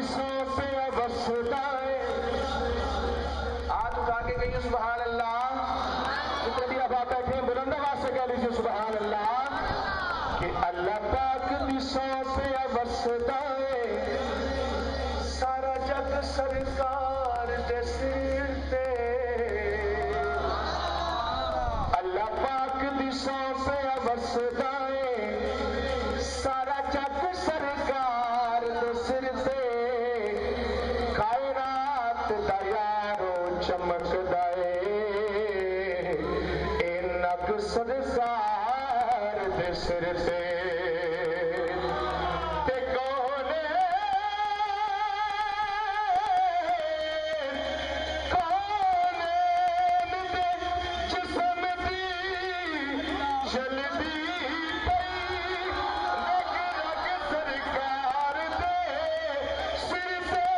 सौ से वसदाए। हाथ उठा के कहिए सुभान अल्लाह। जितने भी अब आप बैठे हैं बुलंद आवाज से कह लीजिए सुभान अल्लाह। कि अल्लाह पाक दी सौ से वसदाए। सारा जग सरकार दे सिर ते। अल्लाह पाक दी सौ से वसदाए। सारा जग सरकार दे सिर ते। कायनात दा यारो चमकदा ए। इन्ना क सरकार दे सिर ते। सरकार दे सिर ते।